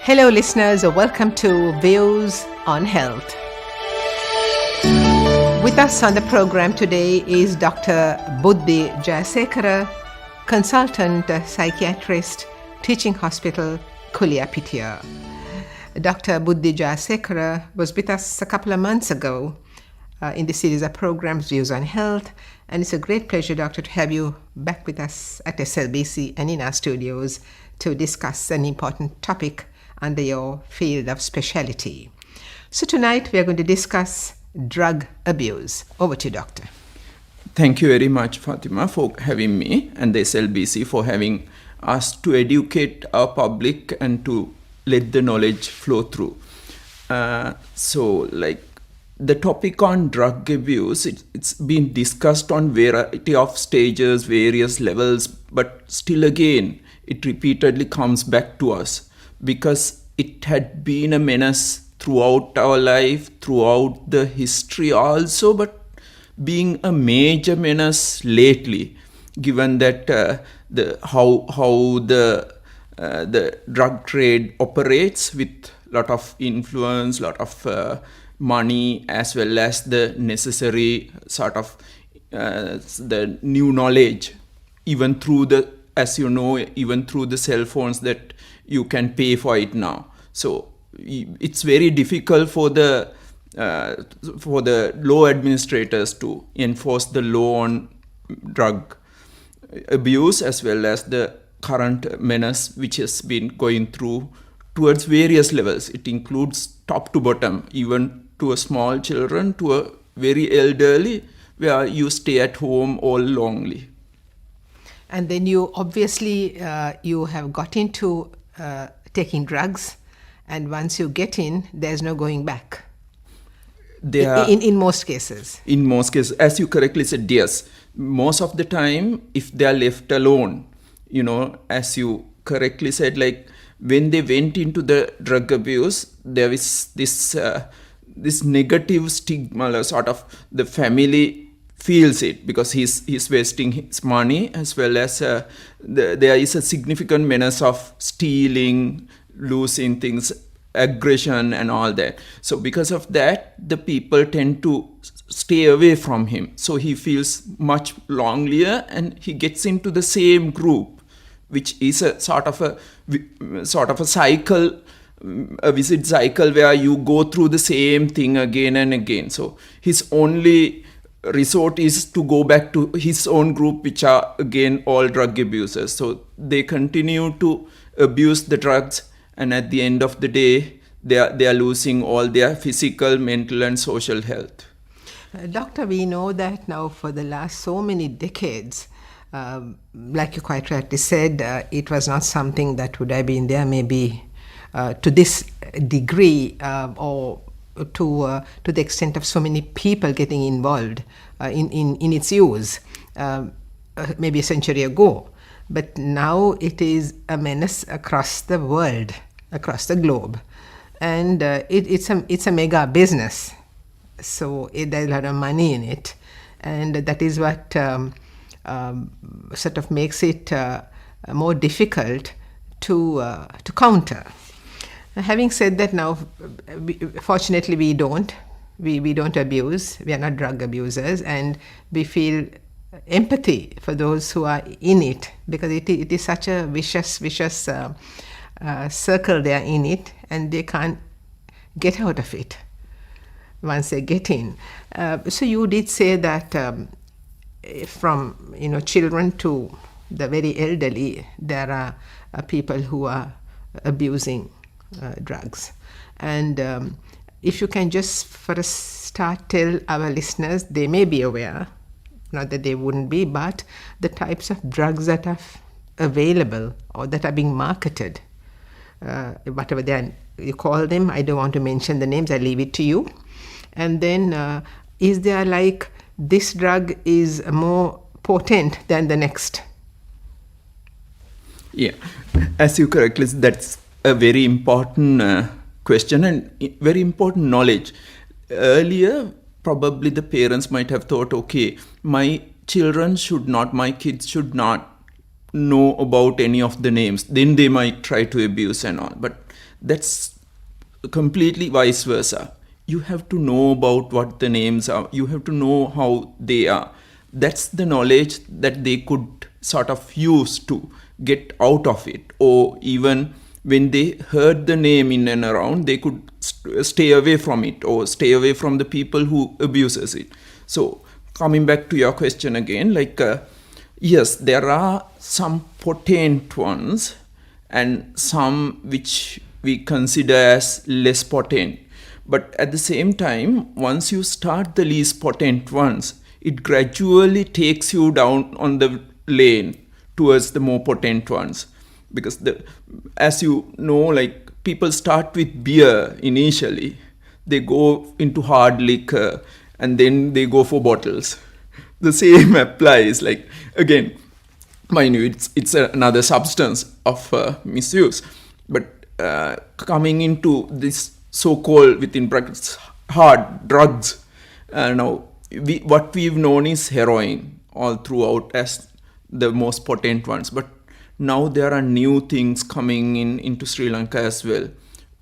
Hello listeners, welcome to Views on Health. With us on the program today is Dr. Buddhi Jayasekera, consultant psychiatrist, Teaching Hospital, Kuliapitia. Dr. Buddhi Jayasekera was with us a couple of months ago in the series of programs Views on Health, and it's a great pleasure, Doctor, to have you back with us at SLBC and in our studios to discuss an important topic under your field of specialty. So tonight we are going to discuss drug abuse. Over to you, Doctor. Thank you very much, Fatima, for having me, and the SLBC for having us to educate our public and to let the knowledge flow through. The topic on drug abuse, it's been discussed on variety of stages, various levels, but still again, it repeatedly comes back to us because it had been a menace throughout our life, throughout the history also, but being a major menace lately, given that how the drug trade operates with lot of influence, lot of money, as well as the necessary sort of the new knowledge, even through the, as you know, even through the cell phones that you can pay for it now. So it's very difficult for the law administrators to enforce the law on drug abuse, as well as the current menace which has been going through towards various levels. It includes top to bottom, even to a small children, to a very elderly, where you stay at home all lonely. And then you obviously you have got into taking drugs, and once you get in, there's no going back. In most cases. In most cases, as you correctly said, yes. Most of the time, if they are left alone, as you correctly said, like when they went into the drug abuse, there is this negative stigma, sort of the family feels it because he's wasting his money, as well as there is a significant menace of stealing, losing things, aggression and all that. So because of that, the people tend to stay away from him. So he feels much lonelier, and he gets into the same group, which is a sort of a cycle, a visit cycle where you go through the same thing again and again. So his only resort is to go back to his own group, which are again all drug abusers. So they continue to abuse the drugs, and at the end of the day, they are losing all their physical, mental and social health. Doctor, we know that now for the last so many decades, like you quite rightly said, it was not something that would have been there maybe to this degree or to the extent of so many people getting involved in its use maybe a century ago. But now it is a menace across the world, across the globe, and it's a mega business. So there's a lot of money in it, and that is what sort of makes it more difficult to counter. Having said that, now fortunately we don't abuse. We are not drug abusers, and we feel empathy for those who are in it, because it is such a vicious circle they are in it, and they can't get out of it once they get in. So you did say that from children to the very elderly, there are people who are abusing drugs. And if you can just for a start tell our listeners, they may be aware, not that they wouldn't be, but the types of drugs that are available or that are being marketed, whatever you call them. I don't want to mention the names, I leave it to you. And then is there like this drug is more potent than the next? Yeah, as you correctly said, that's a very important question and very important knowledge. Earlier, probably the parents might have thought, okay, my kids should not know about any of the names. Then they might try to abuse and all. But That's completely vice versa. You have to know about what the names are, you have to know how they are. That's the knowledge that they could sort of use to get out of it, or even when they heard the name in and around, they could stay away from it or stay away from the people who abuses it. So coming back to your question again, like yes, there are some potent ones and some which we consider as less potent. But at the same time, once you start the least potent ones, it gradually takes you down on the lane towards the more potent ones. Because as you know, like people start with beer initially, they go into hard liquor, and then they go for bottles. The same applies. Like again, mind you, it's another substance of misuse, but coming into this so-called, within brackets, hard drugs. Now, what we've known is heroin all throughout as the most potent ones, but now there are new things coming into Sri Lanka as well.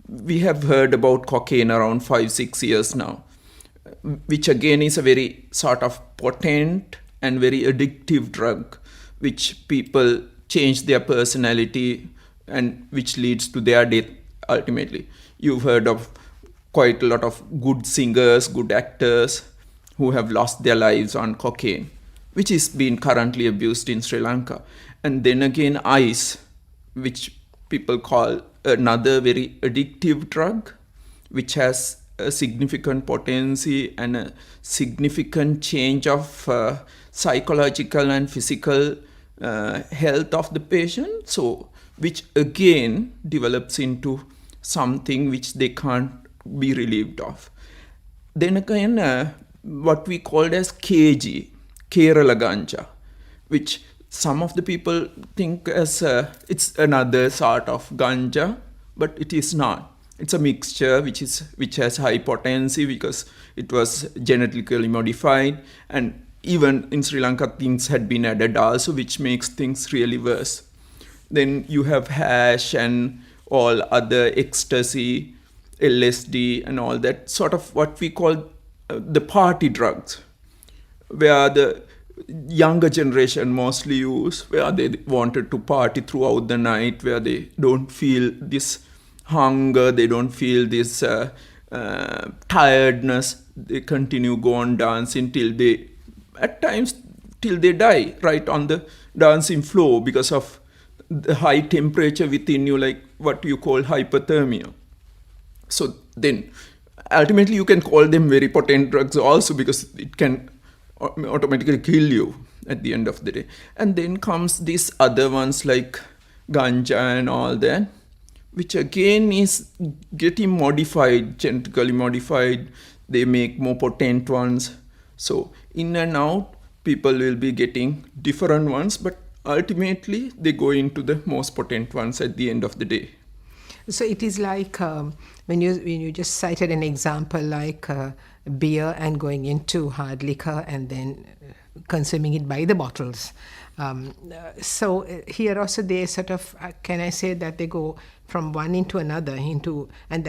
We have heard about cocaine around 5-6 years now, which again is a very sort of potent and very addictive drug, which people change their personality and which leads to their death ultimately. You've heard of quite a lot of good singers, good actors who have lost their lives on cocaine, which is being currently abused in Sri Lanka. And then again, ice, which people call another very addictive drug, which has a significant potency and a significant change of psychological and physical health of the patient. So, which again develops into something which they can't be relieved of. Then again, what we called as KG, Kerala Ganja, which some of the people think as it's another sort of ganja, but it is not. It's a mixture which has high potency because it was genetically modified, and even in Sri Lanka things had been added also, which makes things really worse. Then you have hash and all other ecstasy, LSD and all that, sort of what we call the party drugs, where the younger generation mostly use, where they wanted to party throughout the night, where they don't feel this hunger, they don't feel this tiredness. They continue go on dancing till they, at times till they die, right on the dancing floor because of the high temperature within you, like what you call hypothermia. So then ultimately you can call them very potent drugs also, because it can automatically kill you at the end of the day. And then comes these other ones like ganja and all that, which again is getting modified, genetically modified. They make more potent ones. So in and out, people will be getting different ones, but ultimately they go into the most potent ones at the end of the day. So it is like when you just cited an example like beer and going into hard liquor and then consuming it by the bottles. So here also they sort of, can I say that they go from one into another and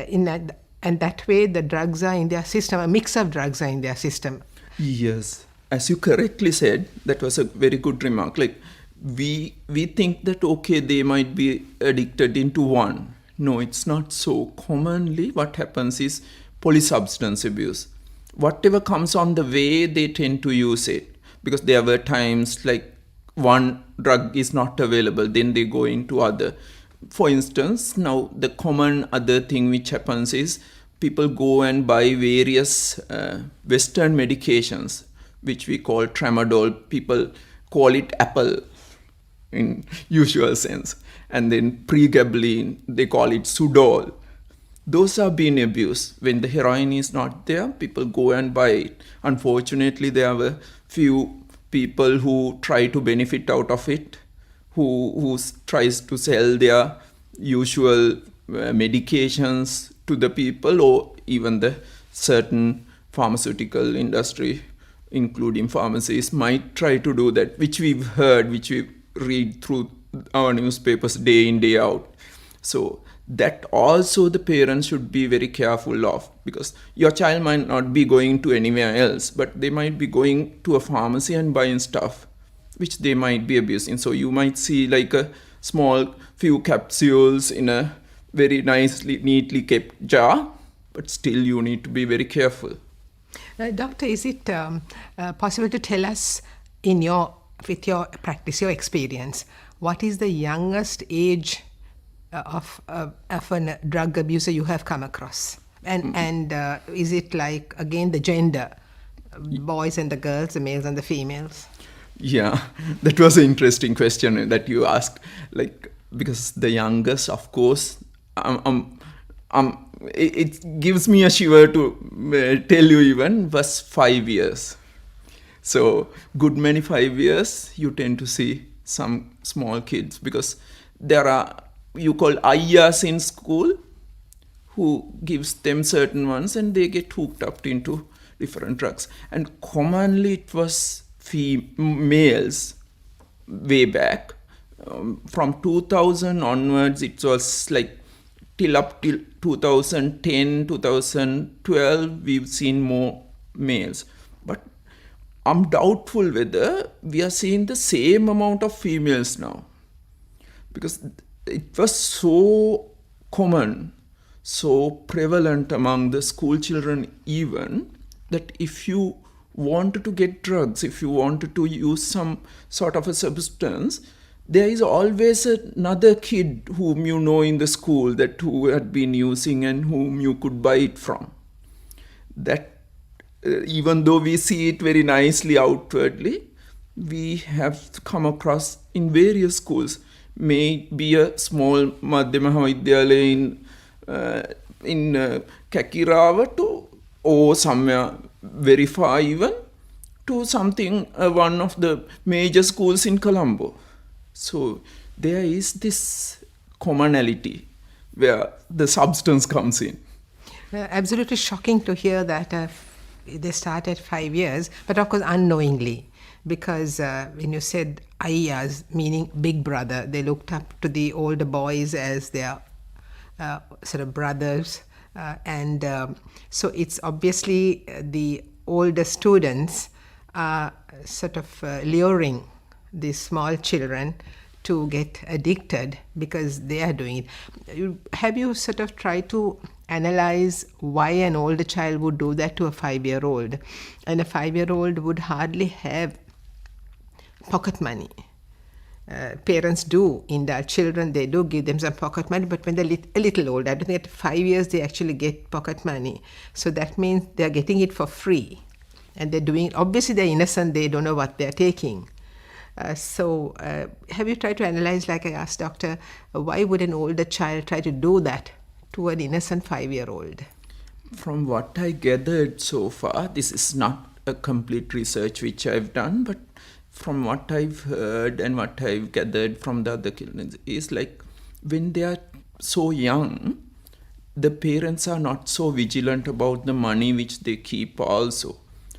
that way the drugs are in their system, a mix of drugs are in their system. Yes, as you correctly said, that was a very good remark. Like we think that okay, they might be addicted into one. No, it's not so. Commonly what happens is polysubstance abuse. Whatever comes on the way, they tend to use it, because there were times like one drug is not available, then they go into other. For instance, now the common other thing which happens is people go and buy various Western medications, which we call tramadol. People call it apple in usual sense. And then pregabalin, they call it Sudol. Those are being abused. When the heroin is not there, people go and buy it. Unfortunately, there were few people who try to benefit out of it, who tries to sell their usual medications to the people, or even the certain pharmaceutical industry, including pharmacies, might try to do that, which we've heard, which we read through our newspapers day in, day out. So that also the parents should be very careful of, because your child might not be going to anywhere else, but they might be going to a pharmacy and buying stuff which they might be abusing. So you might see like a small few capsules in a very nicely, neatly kept jar, but still you need to be very careful. Doctor, is it possible to tell us with your practice, your experience, what is the youngest age of a drug abuser you have come across? And is it like, again, the gender, boys and the girls, the males and the females? Yeah, that was an interesting question that you asked. Like, because the youngest, of course, it gives me a shiver to tell you even, was 5 years. So, good many 5 years, you tend to see some small kids, because there are, you call ayahs in school, who gives them certain ones and they get hooked up into different drugs. And commonly it was males way back. From 2000 onwards, it was like up till 2010, 2012, we've seen more males. But I'm doubtful whether we are seeing the same amount of females now, because it was so common, so prevalent among the school children even, that if you wanted to get drugs, if you wanted to use some sort of a substance, there is always another kid whom you know in the school that who had been using and whom you could buy it from. That even though we see it very nicely outwardly, we have come across in various schools. May be a small Madhyama Mahavidyalaya in Kakirawa to, or somewhere very far even, to something, one of the major schools in Colombo. So there is this commonality where the substance comes in. Absolutely shocking to hear that they started 5 years, but of course unknowingly, because when you said ayahs, meaning big brother, they looked up to the older boys as their sort of brothers, and so it's obviously the older students are sort of luring these small children to get addicted because they are doing it. Have you sort of tried to analyze why an older child would do that to a 5-year-old? And a 5-year-old would hardly have pocket money. Parents do indulge children, they do give them some pocket money, but when they're a little older, I don't think at 5 years they actually get pocket money. So that means they're getting it for free. And they're doing, obviously they're innocent, they don't know what they're taking. So have you tried to analyze, like I asked doctor, why would an older child try to do that to an innocent 5-year-old? From what I gathered so far, this is not a complete research which I've done, but from what I've heard and what I've gathered from the other children is like, when they are so young, the parents are not so vigilant about the money which they keep also.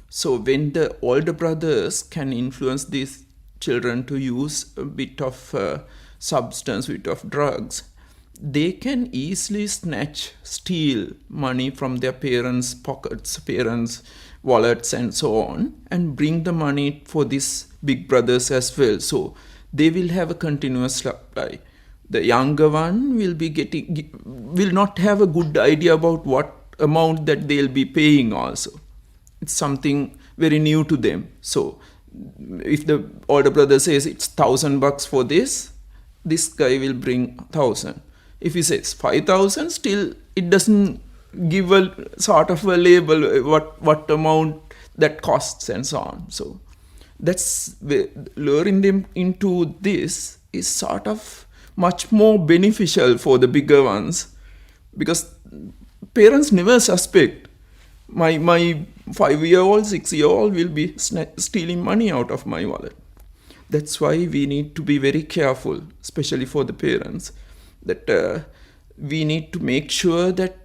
So when the older brothers can influence these children to use a bit of substance, bit of drugs, they can easily steal money from their parents' pockets, parents' wallets and so on, and bring the money for these big brothers as well. So they will have a continuous supply. The younger one will not have a good idea about what amount that they'll be paying also. It's something very new to them. So if the older brother says it's $1,000 for this guy will bring 1,000. If he says 5,000, still it doesn't give a sort of a label what amount that costs and so on. So that's luring them into this is sort of much more beneficial for the bigger ones, because parents never suspect my 5-year-old, 6-year-old will be stealing money out of my wallet. That's why we need to be very careful, especially for the parents, that we need to make sure that,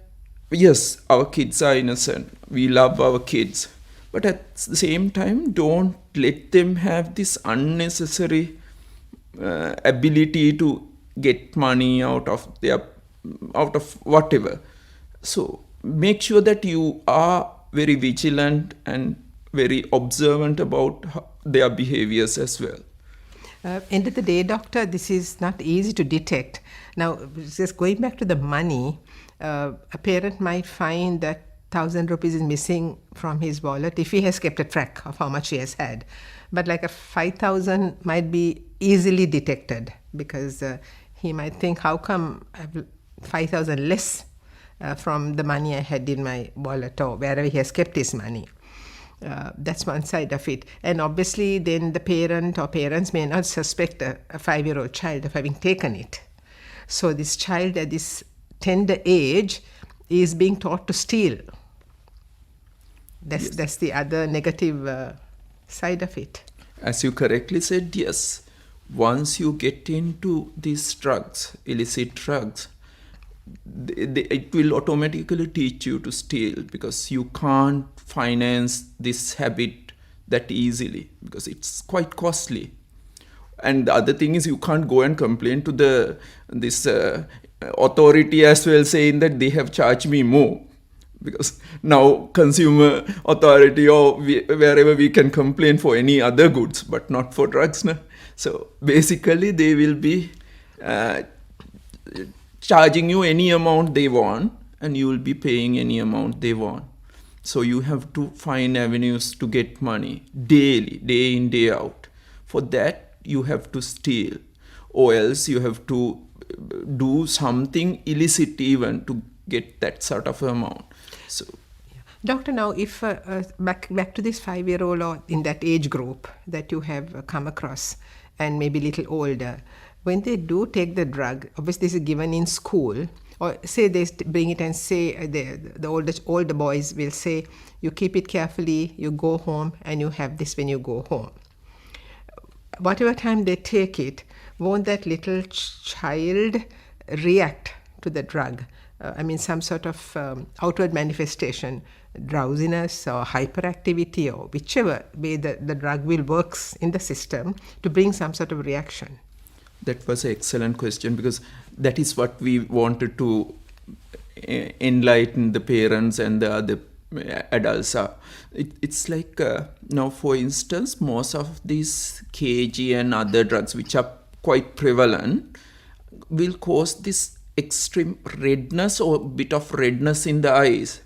yes, our kids are innocent, we love our kids, but at the same time, don't let them have this unnecessary ability to get money out of their out of whatever. So make sure that you are very vigilant and very observant about their behaviors as well. End of the day, doctor, this is not easy to detect. Now, just going back to the money, a parent might find that 1,000 rupees is missing from his wallet if he has kept a track of how much he has had. But like a 5,000 might be easily detected because he might think, how come I have 5,000 less from the money I had in my wallet or wherever he has kept his money. That's one side of it. And obviously then the parent or parents may not suspect a 5-year-old child of having taken it. So this child at this tender age is being taught to steal. That's the other negative side of it. As you correctly said, yes, once you get into these drugs, illicit drugs, it will automatically teach you to steal because you can't finance this habit that easily because it's quite costly. And the other thing is you can't go and complain to this authority as well, saying that they have charged me more, because now consumer authority or wherever we can complain for any other goods but not for drugs. No? So basically they will be charging you any amount they want and you will be paying any amount they want. So you have to find avenues to get money daily, day in, day out. For that you have to steal, or else you have to do something illicit even to get that sort of amount. So, Doctor, now if back to this 5-year-old or in that age group that you have come across and maybe a little older, when they do take the drug, obviously this is given in school, or say they bring it and say the older boys will say, you keep it carefully, you go home and you have this when you go home. Whatever time they take it, won't that little child react to the drug? Some sort of outward manifestation, drowsiness or hyperactivity or whichever way the drug will works in the system to bring some sort of reaction. That was an excellent question, because that is what we wanted to enlighten the parents and the other adults. It's like now, for instance, most of these KG and other drugs which are quite prevalent will cause this extreme redness or bit of redness in the eyes.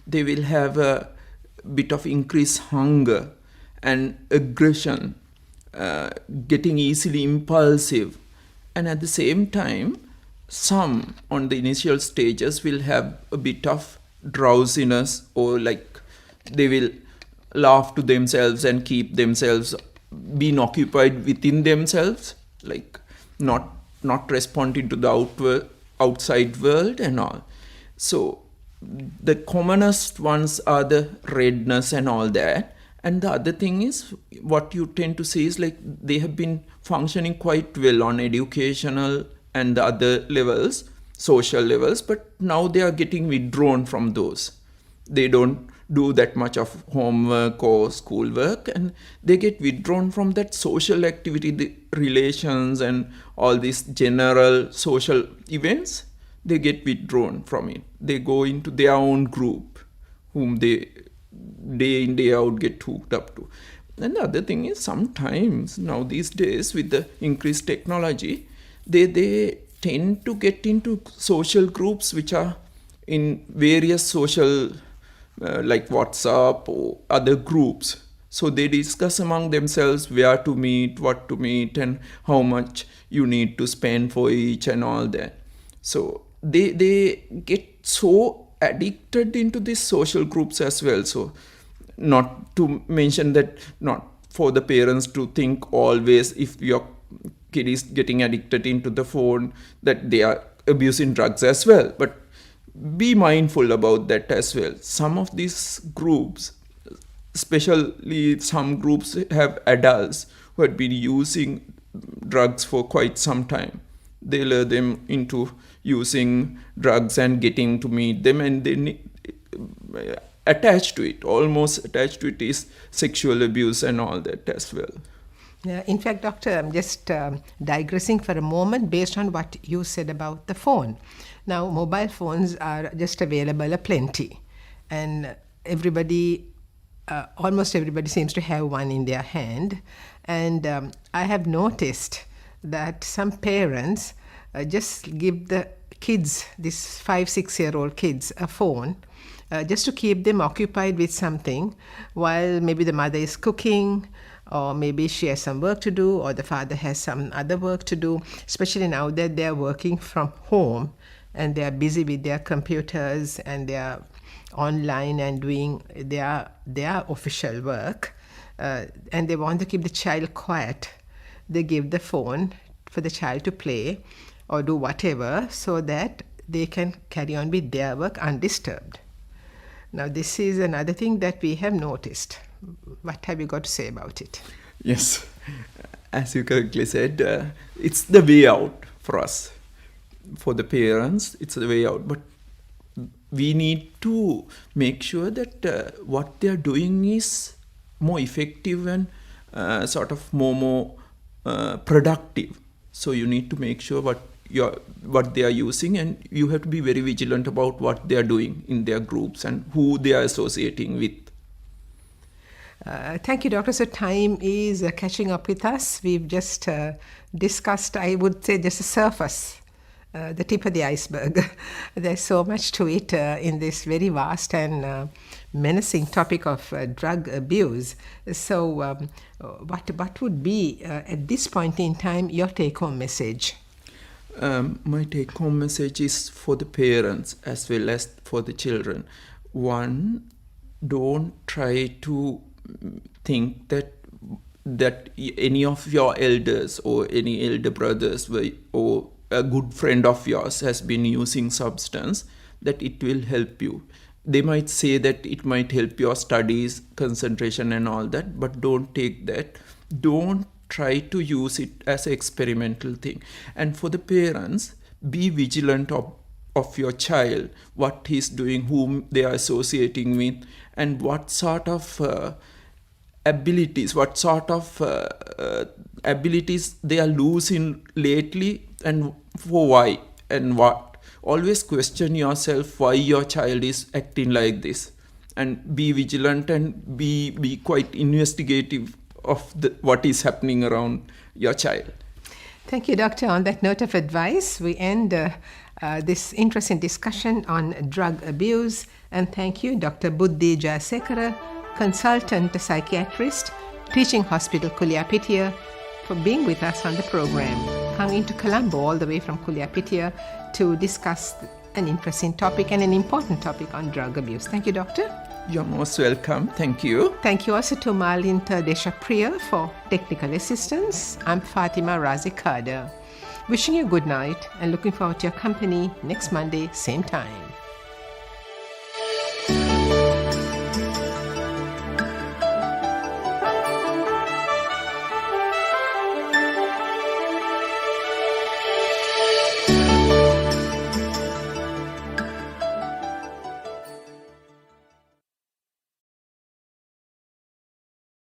They will have a bit of increased hunger and aggression, getting easily impulsive, and at the same time some on the initial stages will have a bit of drowsiness, or like they will laugh to themselves and keep themselves being occupied within themselves, like not responding to the outside world and all. So the commonest ones are the redness and all that. And the other thing is, what you tend to see is like they have been functioning quite well on educational and the other levels, social levels, but now they are getting withdrawn from those. They don't do that much of homework or schoolwork, and they get withdrawn from that social activity, the relations and all these general social events. They get withdrawn from it. They go into their own group, whom they day in, day out get hooked up to. And the other thing is, sometimes now these days with the increased technology, they tend to get into social groups which are in various social like WhatsApp or other groups. So they discuss among themselves where to meet, what to meet, and how much you need to spend for each and all that. So they get so addicted into these social groups as well. So not to mention that, not for the parents to think always if your kid is getting addicted into the phone that they are abusing drugs as well, but be mindful about that as well. Some of these groups, especially some groups, have adults who had been using drugs for quite some time. They lure them into using drugs and getting to meet them, and they attached to it, almost attached to it, is sexual abuse and all that as well. In fact, Doctor, I'm just digressing for a moment based on what you said about the phone. Now, mobile phones are just available aplenty, and almost everybody seems to have one in their hand. And I have noticed that some parents just give the kids, these 5-6-year-old kids, a phone just to keep them occupied with something while maybe the mother is cooking, or maybe she has some work to do, or the father has some other work to do, especially now that they are working from home and they are busy with their computers and they are online and doing their official work, and they want to keep the child quiet. They give the phone for the child to play or do whatever so that they can carry on with their work undisturbed. Now, this is another thing that we have noticed. What have you got to say about it? Yes, as you correctly said, it's the way out for us. For the parents, it's the way out. But we need to make sure that what they are doing is more effective and sort of more productive. So you need to make sure what they are using, and you have to be very vigilant about what they are doing in their groups and who they are associating with. Thank you, Doctor. So time is catching up with us. We've just discussed, I would say, just the surface, the tip of the iceberg. There's so much to it in this very vast and menacing topic of drug abuse. So what would be, at this point in time, your take-home message? My take-home message is for the parents as well as for the children. One, don't try to think that any of your elders or any elder brothers or a good friend of yours has been using substance, that it will help you. They might say that it might help your studies, concentration and all that, but don't take that. Don't try to use it as an experimental thing. And for the parents, be vigilant of your child, what he's doing, whom they are associating with, and what sort of abilities they are losing lately, and for why and what. Always question yourself why your child is acting like this, and be vigilant and be quite investigative of what is happening around your child. Thank you, Doctor. On that note of advice, we end this interesting discussion on drug abuse. And thank you, Dr. Buddhi Jayasekera, consultant psychiatrist, Teaching Hospital Kuliapitiya, for being with us on the program, coming to Colombo all the way from Kuliapitiya to discuss an interesting topic and an important topic on drug abuse. Thank you, Doctor. You're most welcome. Thank you. Thank you also to Malinta Deshapriya for technical assistance. I'm Fatima Razikada. Wishing you good night and looking forward to your company next Monday, same time.